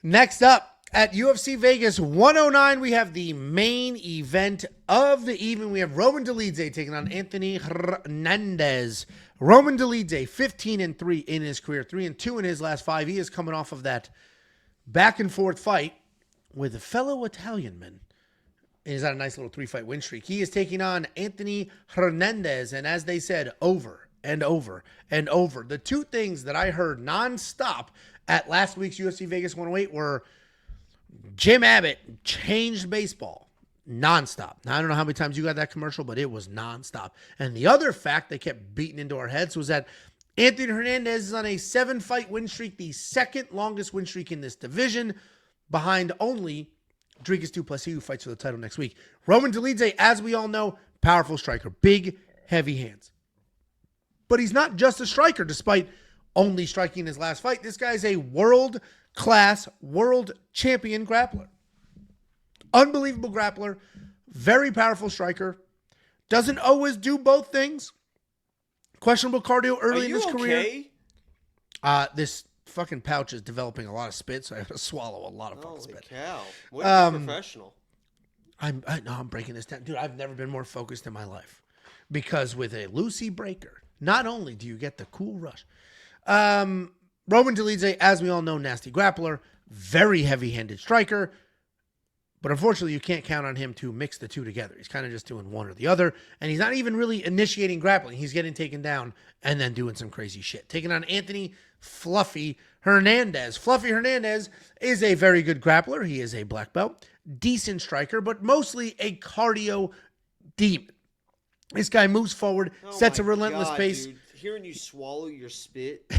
Next up at UFC Vegas 109, we have the main event of the evening. We have Roman Dolidze taking on Anthony Hernandez. Roman Dolidze, 15-3 in his career, 3-2 in his last 5. He is coming off of that back and forth fight with a fellow Italian. He's on a nice little 3-fight win streak. He is taking on Anthony Hernandez, and as they said, over and over and over. The two things that I heard nonstop at last week's UFC Vegas 108 were Jim Abbott changed baseball nonstop. Now, I don't know how many times you got that commercial, but it was nonstop. And the other fact they kept beating into our heads was that Anthony Hernandez is on a 7-fight win streak, the second longest win streak in this division, behind only Dricus Du Plessis, who fights for the title next week. Roman Dolidze, as we all know, powerful striker, big, heavy hands. But he's not just a striker, despite only striking his last fight. This guy's a world-class, world champion grappler. Unbelievable grappler, very powerful striker. Doesn't always do both things. Questionable cardio early in his career. This fucking pouch is developing a lot of spit, so I have to swallow a lot of fucking spit. Holy cow. What a professional. I'm breaking this down. Dude, I've never been more focused in my life. Because with a Lucy breaker, not only do you get the cool rush. Roman Dolidze, as we all know, nasty grappler, very heavy-handed striker. But unfortunately, you can't count on him to mix the two together. He's kind of just doing one or the other. And he's not even really initiating grappling. He's getting taken down and then doing some crazy shit. Taking on Anthony Fluffy Hernandez. Fluffy Hernandez is a very good grappler. He is a black belt. Decent striker, but mostly a cardio demon. This guy moves forward, sets a relentless pace. Dude. Hearing you swallow your spit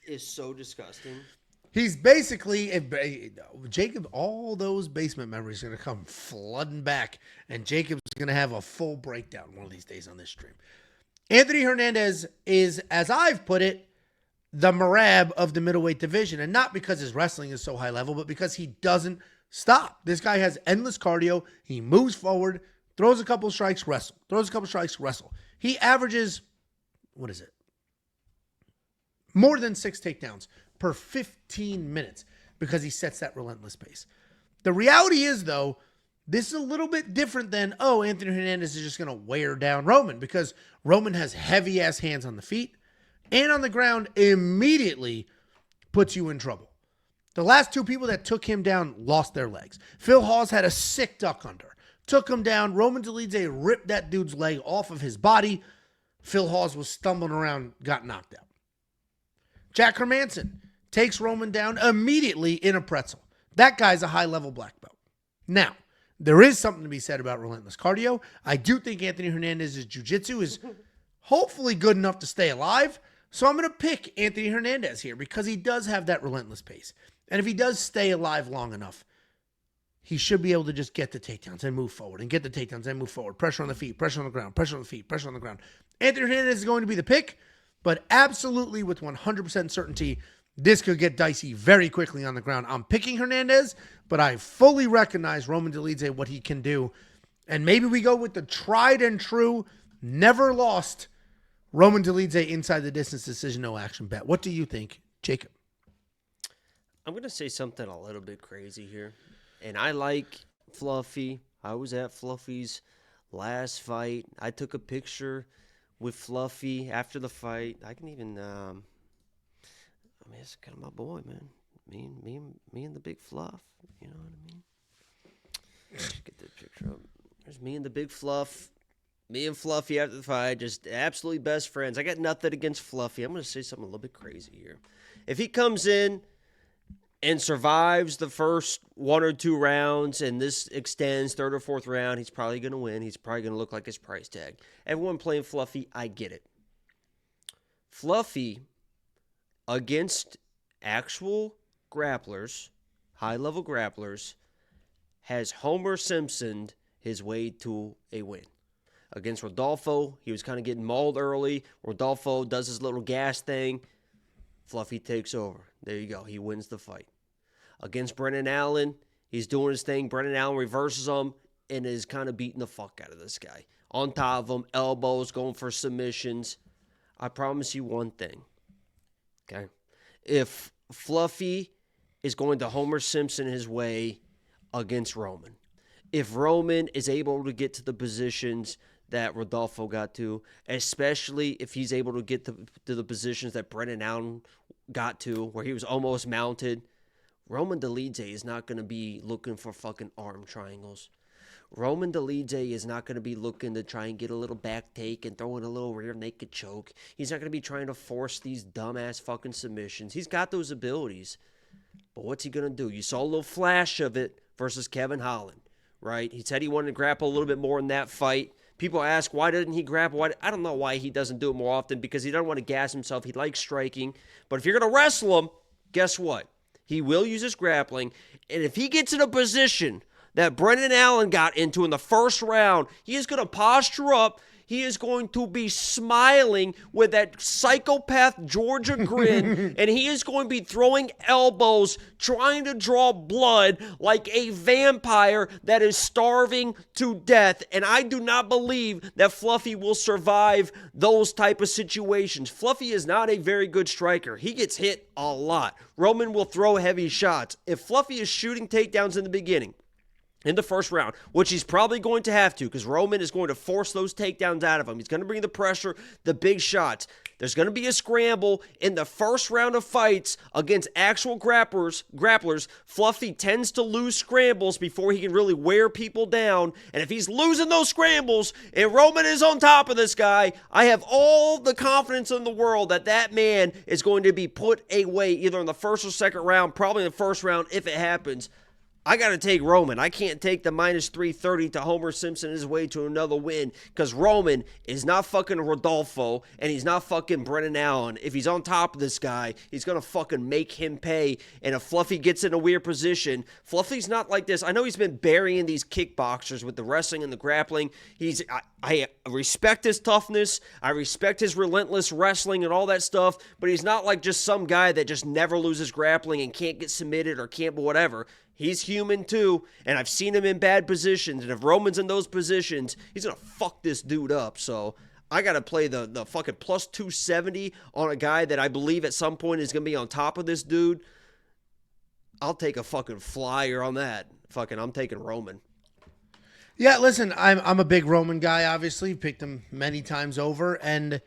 is so disgusting. He's basically, Jacob, all those basement memories are going to come flooding back, and Jacob's going to have a full breakdown one of these days on this stream. Anthony Hernandez is, as I've put it, the Marab of the middleweight division, and not because his wrestling is so high level, but because he doesn't stop. This guy has endless cardio. He moves forward, throws a couple strikes, wrestle. Throws a couple strikes, wrestle. He averages, what is it? More than 6 takedowns per 15 minutes because he sets that relentless pace. The reality is, though, this is a little bit different than, Anthony Hernandez is just going to wear down Roman, because Roman has heavy-ass hands on the feet and on the ground, immediately puts you in trouble. The last 2 people that took him down lost their legs. Phil Hawes had a sick duck under. Took him down. Roman Dolidze ripped that dude's leg off of his body. Phil Hawes was stumbling around, got knocked out. Jack Hermanson takes Roman down immediately in a pretzel. That guy's a high-level black belt. Now, there is something to be said about relentless cardio. I do think Anthony Hernandez's jiu-jitsu is hopefully good enough to stay alive. So I'm going to pick Anthony Hernandez here because he does have that relentless pace. And if he does stay alive long enough, he should be able to just get the takedowns and move forward, and get the takedowns and move forward. Pressure on the feet, pressure on the ground, pressure on the feet, pressure on the ground. Anthony Hernandez is going to be the pick, but absolutely with 100% certainty, this could get dicey very quickly on the ground. I'm picking Hernandez, but I fully recognize Roman Dolidze, what he can do. And maybe we go with the tried and true, never lost Roman Dolidze inside the distance decision, no action bet. What do you think, Jacob? I'm going to say something a little bit crazy here. And I like Fluffy. I was at Fluffy's last fight. I took a picture with Fluffy after the fight. I can even, it's kind of my boy, man. Me and the big Fluff. You know what I mean? Let's get that picture up. There's me and the big Fluff. Me and Fluffy after the fight, just absolutely best friends. I got nothing against Fluffy. I'm going to say something a little bit crazy here. If he comes in and survives the first 1 or 2 rounds, and this extends 3rd or 4th round, he's probably going to win. He's probably going to look like his price tag. Everyone playing Fluffy, I get it. Fluffy, against actual grapplers, high-level grapplers, has Homer Simpsoned his way to a win. Against Rodolfo, he was kind of getting mauled early. Rodolfo does his little gas thing. Fluffy takes over. There you go. He wins the fight. Against Brennan Allen, he's doing his thing. Brennan Allen reverses him and is kind of beating the fuck out of this guy. On top of him, elbows, going for submissions. I promise you one thing. Okay? If Fluffy is going to Homer Simpson his way against Roman. If Roman is able to get to the positions that Rodolfo got to, especially if he's able to get to the positions that Brendan Allen got to, where he was almost mounted, Roman Dolidze is not going to be looking for fucking arm triangles. Roman Dolidze is not going to be looking to try and get a little back take and throw in a little rear naked choke. He's not going to be trying to force these dumbass fucking submissions. He's got those abilities. But what's he going to do? You saw a little flash of it versus Kevin Holland, right? He said he wanted to grapple a little bit more in that fight. People ask, why didn't he grapple? I don't know why he doesn't do it more often, because he doesn't want to gas himself. He likes striking. But if you're going to wrestle him, guess what? He will use his grappling. And if he gets in a position that Brendan Allen got into in the first round, he is going to posture up. He is going to be smiling with that psychopath Georgia grin, and he is going to be throwing elbows, trying to draw blood like a vampire that is starving to death. And I do not believe that Fluffy will survive those type of situations. Fluffy is not a very good striker. He gets hit a lot. Roman will throw heavy shots. If Fluffy is shooting takedowns in the beginning, in the first round, which he's probably going to have to, because Roman is going to force those takedowns out of him. He's going to bring the pressure, the big shots. There's going to be a scramble in the first round of fights against actual grapplers. Fluffy tends to lose scrambles before he can really wear people down. And if he's losing those scrambles and Roman is on top of this guy, I have all the confidence in the world that that man is going to be put away either in the first or second round, probably in the first round if it happens. I got to take Roman. I can't take the minus 330 to Homer Simpson his way to another win, because Roman is not fucking Rodolfo and he's not fucking Brendan Allen. If he's on top of this guy, he's going to fucking make him pay. And if Fluffy gets in a weird position, Fluffy's not like this. I know he's been burying these kickboxers with the wrestling and the grappling. I respect his toughness. I respect his relentless wrestling and all that stuff, but he's not like just some guy that just never loses grappling and can't get submitted or can't whatever. He's human too, and I've seen him in bad positions, and if Roman's in those positions, he's going to fuck this dude up. So I got to play the fucking plus 270 on a guy that I believe at some point is going to be on top of this dude. I'll take a fucking flyer on that. I'm taking Roman. Yeah, listen, I'm a big Roman guy, obviously. Picked him many times over. And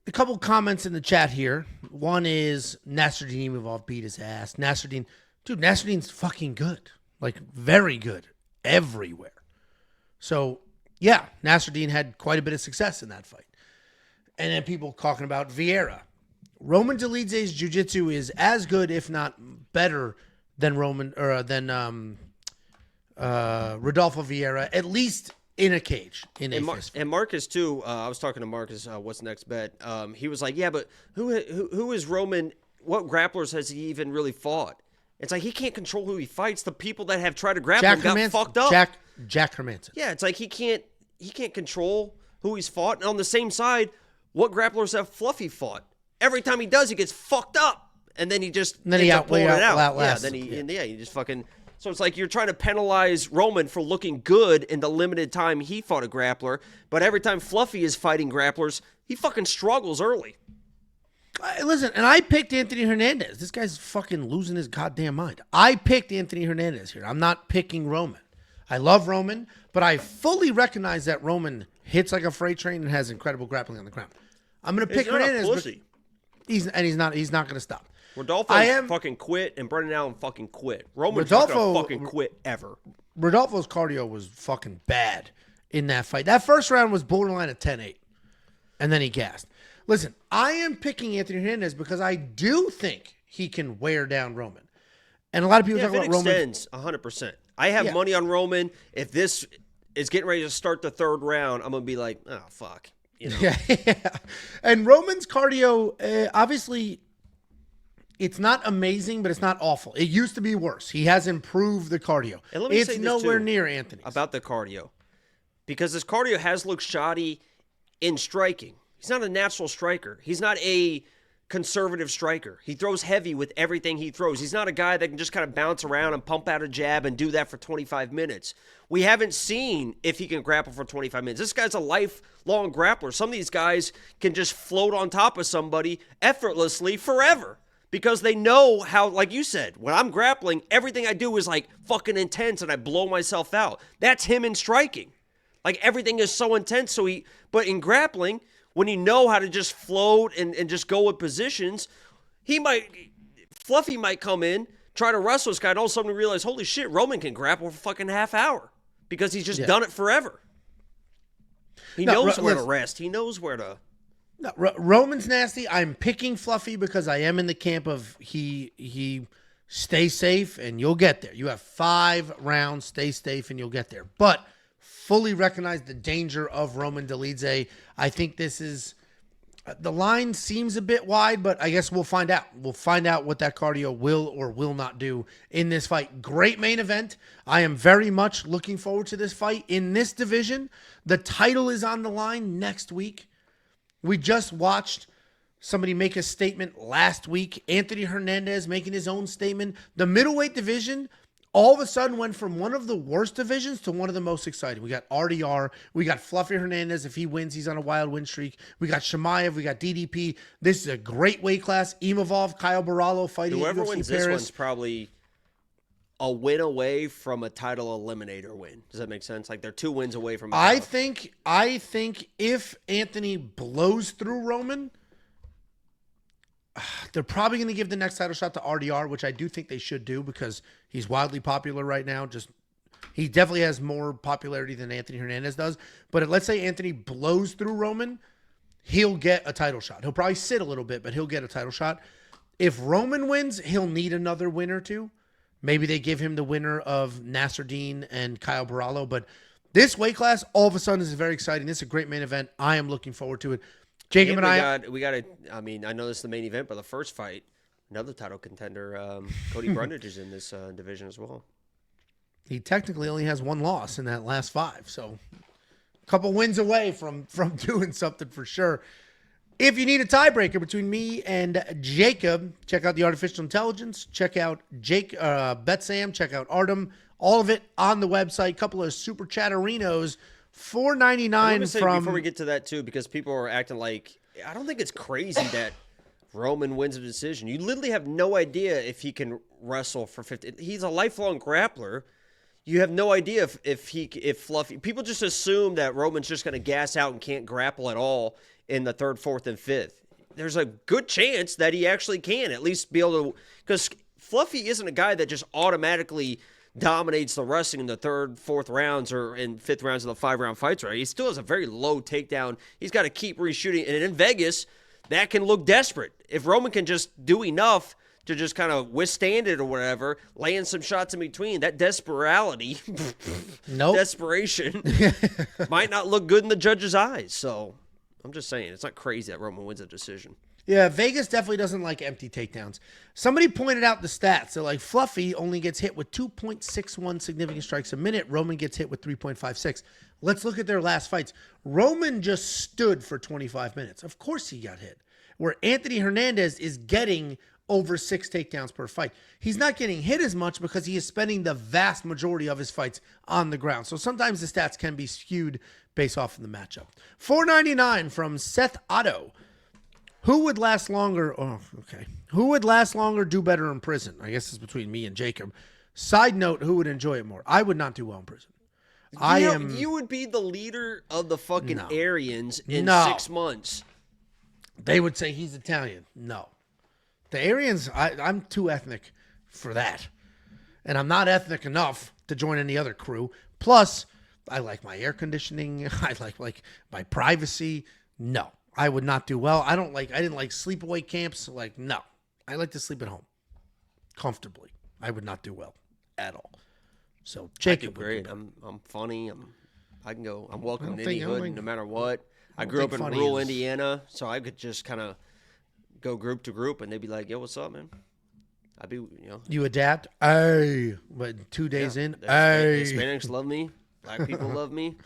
a couple comments in the chat here. One is Nasruddin Imavov beat his ass. Nasruddin's fucking good. Like, very good. Everywhere. So, yeah, Nasruddin had quite a bit of success in that fight. And then people talking about Vieira. Roman Dolidze's jiu-jitsu is as good, if not better, than Rodolfo Vieira, at least in a cage. And Marcus, too, I was talking to Marcus, what's next bet? He was like, yeah, but who is Roman? What grapplers has he even really fought? It's like he can't control who he fights. The people that have tried to grapple him got fucked up. Jack Hermanson. Yeah, it's like he can't control who he's fought. And on the same side, what grapplers have Fluffy fought? Every time he does, he gets fucked up, and then he just ends up pulling it out. He just fucking. So it's like you're trying to penalize Roman for looking good in the limited time he fought a grappler, but every time Fluffy is fighting grapplers, he fucking struggles early. Listen, and I picked Anthony Hernandez. This guy's fucking losing his goddamn mind. I picked Anthony Hernandez here. I'm not picking Roman. I love Roman, but I fully recognize that Roman hits like a freight train and has incredible grappling on the ground. I'm going to pick Hernandez. He's not going to stop. Rodolfo fucking quit, and Brendan Allen fucking quit. Roman's not going to fucking quit ever. Rodolfo's cardio was fucking bad in that fight. That first round was borderline at 10-8, and then he gassed. Listen, I am picking Anthony Hernandez because I do think he can wear down Roman. And a lot of people talk about Roman. It extends 100%. I have money on Roman. If this is getting ready to start the third round, I'm going to be like, oh, fuck. You know? Yeah. And Roman's cardio, obviously, it's not amazing, but it's not awful. It used to be worse. He has improved the cardio. And let me say it's this nowhere too, near Anthony's. About the cardio. Because his cardio has looked shoddy in striking. He's not a natural striker. He's not a conservative striker. He throws heavy with everything he throws. He's not a guy that can just kind of bounce around and pump out a jab and do that for 25 minutes. We haven't seen if he can grapple for 25 minutes. This guy's a lifelong grappler. Some of these guys can just float on top of somebody effortlessly forever because they know how, like you said, when I'm grappling, everything I do is like fucking intense and I blow myself out. That's him in striking. Like everything is so intense. But in grappling, when you know how to just float and just go with positions, Fluffy might come in, try to wrestle this guy, and all of a sudden realize, holy shit, Roman can grapple for fucking half hour because he's just done it forever. He knows where to rest. He knows where to. No, Roman's nasty. I'm picking Fluffy because I am in the camp of he stay safe and you'll get there. You have 5 rounds, stay safe and you'll get there. But fully recognize the danger of Roman Dolidze. I think this is the line seems a bit wide, but I guess we'll find out. We'll find out what that cardio will or will not do in this fight. Great main event. I am very much looking forward to this fight in this division. The title is on the line next week. We just watched somebody make a statement last week. Anthony Hernandez making his own statement. The middleweight division all of a sudden went from one of the worst divisions to one of the most exciting. We got RDR. We got Fluffy Hernandez. If he wins, he's on a wild win streak. We got Shemaev. We got DDP. This is a great weight class. Imavov, Kyle Barallo fighting whoever at UFC wins Paris. this one's probably a win away from a title eliminator win. Does that make sense? Like they're 2 wins away from a title. I think if Anthony blows through Roman, they're probably going to give the next title shot to RDR, which I do think they should do because he's wildly popular right now. He definitely has more popularity than Anthony Hernandez does. But let's say Anthony blows through Roman, he'll get a title shot. He'll probably sit a little bit, but he'll get a title shot. If Roman wins, he'll need another win or two. Maybe they give him the winner of Nasruddin and Kyle Barallo. But this weight class, all of a sudden, is very exciting. This is a great main event. I am looking forward to it. Jacob and I mean, I know this is the main event, but the first fight, another title contender, Cody Brundage is in this division as well. He technically only has 1 loss in that last 5. So a couple wins away from doing something for sure. If you need a tiebreaker between me and Jacob, check out the Artificial Intelligence. Check out BetSam. Check out Artem. All of it on the website. Couple of super chatterinos. $4.99 from. Before we get to that too, because people are acting like I don't think it's crazy that Roman wins a decision. You literally have no idea if he can wrestle for 50. He's a lifelong grappler. You have no idea if Fluffy. People just assume that Roman's just going to gas out and can't grapple at all in the 3rd, 4th, and 5th. There's a good chance that he actually can at least be able to, because Fluffy isn't a guy that just automatically dominates the wrestling in the 3rd, 4th rounds or in 5th rounds of the 5-round fights, right? He still has a very low takedown. He's got to keep reshooting. And in Vegas, that can look desperate. If Roman can just do enough to just kind of withstand it or whatever, laying some shots in between, that desperation might not look good in the judge's eyes. So I'm just saying, it's not crazy that Roman wins a decision. Yeah, Vegas definitely doesn't like empty takedowns. Somebody pointed out the stats. They're like, Fluffy only gets hit with 2.61 significant strikes a minute. Roman gets hit with 3.56. Let's look at their last fights. Roman just stood for 25 minutes. Of course he got hit. Where Anthony Hernandez is getting over 6 takedowns per fight. He's not getting hit as much because he is spending the vast majority of his fights on the ground. So sometimes the stats can be skewed based off of the matchup. $4.99 from Seth Otto. Who would last longer? Oh, okay. Who would last longer, do better in prison? I guess it's between me and Jacob. Side note, who would enjoy it more? I would not do well in prison. You would be the leader of the fucking Aryans in 6 months. They would say he's Italian. No. The Aryans, I'm too ethnic for that. And I'm not ethnic enough to join any other crew. Plus, I like my air conditioning. I like my privacy. No. I would not do well. I didn't like sleepaway camps. Like, no. I like to sleep at home comfortably. I would not do well at all. So Jacob, great. I'm funny. I can go. I'm welcome to any hood, no matter what. I grew up in rural Indiana, so I could just kind of go group to group, and they'd be like, "Yo, what's up, man?" I'd be, You adapt. Hey, but 2 days in, hey. Hispanics love me. Black people love me.